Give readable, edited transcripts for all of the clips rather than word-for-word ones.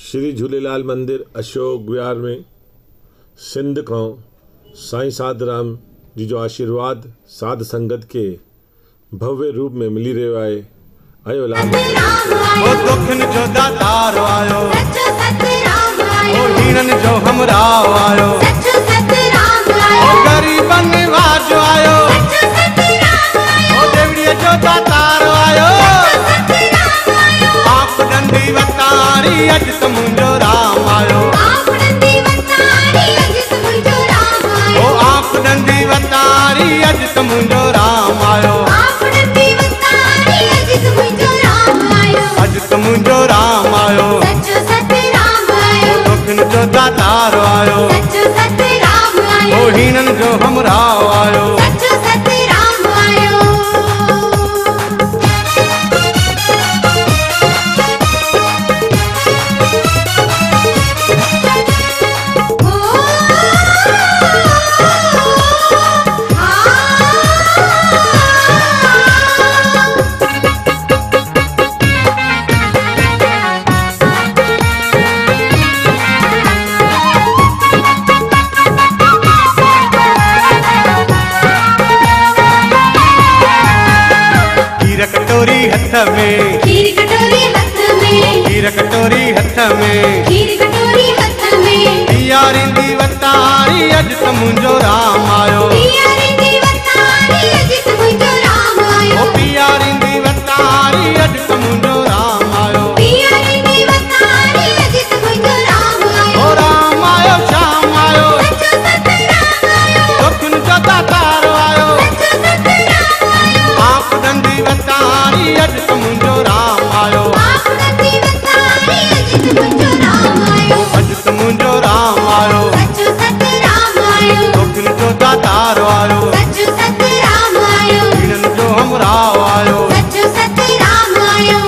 श्री झूलेलाल मंदिर अशोक विहार में सिंध खां साईं साधराम जी जो आशीर्वाद साध संगत के भव्य रूप में मिली रहियो आहे। आयो लाल ओ दुखन जो दातार आयो, ओ हीनन जो हमराव आयो, ओ गरीबन निवाज आयो, ओ देवड़िया जो दातार आयो, आप डंडी वतारी अज तो मुंजो राम आयो, ओ आप डंडी वतारी अज तो मुंजो राम आयो, अज तो मुंजो राम आयो, ओ दुखन जो दातार आयो, ओ हीनन जो हमराव आयो। कटोरी हथ में, खीर कटोरी हथ में, खीर कटोरी हथ में, खीर कटोरी हथ में, पियारी दी वतारी अज तो मुंजो राम आयो, पियारी दी वतारी अज तो मुंजो राम आयो, ओ पियारी दी वतारी अज तो मुंजो राम आयो, पियारी दी वतारी अज तो मुंजो राम आयो, ओ राम आयो शाम आयो, सच्चो सत राम आयो, दुखन जो दातार आयो, सच्चो सत राम आयो, आप डंडी वतारी अज तो मुंजो राम आयो, आप डंडी वतारी अज तो मुंजो राम आयो, अज तो मुंजो राम आयो, सच्चो सत राम आयो, दुखन जो दातार आयो, सच्चो सत राम आयो, हीनन जो हमराव आयो। सच्चो सत राम आयो।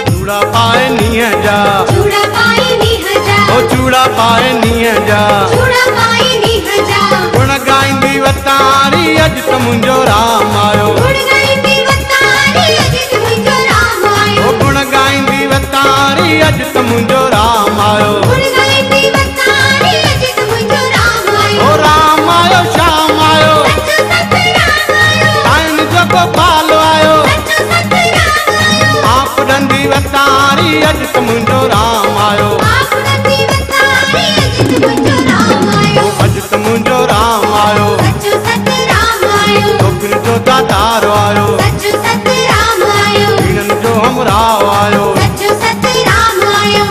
चूड़ा पाए नीह जा, चूड़ा पाए नीह जा, ओ चूड़ा पाए नीह जा, चूड़ा पाए नीह जा, गुण गाईंदी वतारी अज तो मुंजो राम आयो, गुण गाईंदी वतारी अज तो मुंजो राम आयो, ओ गुण गाईंदी वतारी अज तो मुंजो राम आयो, गुण गाईंदी वतारी अज तो मुंजो राम आयो, ओ राम आयो शाम आयो, सच्चो सत राम आयो, साईं जो गोपाल आयो, सच्चो सत राम आयो, आप डंडी वतारी अज तो मुंजो राम आयो, आप डंडी वतारी अज तो मुंजो राम आयो, अज तो मुंजो राम आयो, सच्चो सत राम आयो, दुखन जो दातार आयो, सच्चो सत राम आयो, हीनन जो हमराव आयो। सच्चो सत राम आयो।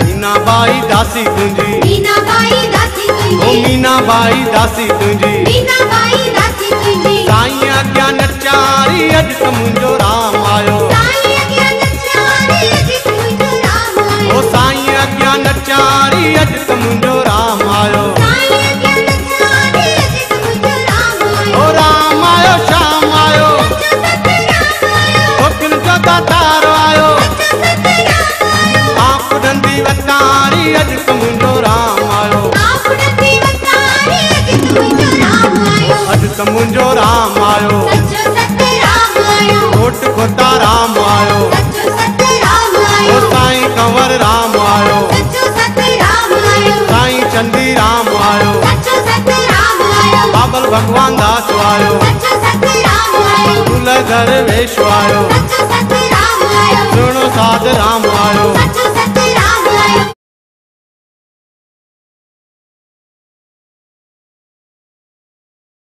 मीना बाई दासी तुंजी, मीना बाई दासी ओ तुंजी, मीना बाई दासी तुंजी, मीना बाई दासी तुंजी, साईं अज्ञा नचारी अज तो मुंजो राम आयो, साईं अज्ञा नचारी अज तो मुंजो राम आयो, ओ साईं अज्ञा नचारी अज तो मुंजो राम आयो, साईं अज्ञा नचारी अज तो मुंजो राम आयो, ओ राम आयो शाम आयो, सच्चो सत राम आयो, दुखन जो दातार आयो, सच्चो सत राम आयो, आप डंडी वतारी अज तो मुंजो राम आयो, आप डंडी वतारी अज तो मुंजो राम आयो, अज तो मुंजो राम आयो, सच्चो सत राम आयो, कोट खोता राम आयो, सच्चो सत राम ओ आयो, साईं कंवर राम आयो, सच्चो सत राम आयो, साईं चंदी राम आयो, सच्चो सत राम आयो, बाबल भगवान दास आयो, सच्चो सत राम आयो, दूल्हा दरवेश आयो, सच्चो सत राम आयो, सुनो साध राम आयो। सच्चो सत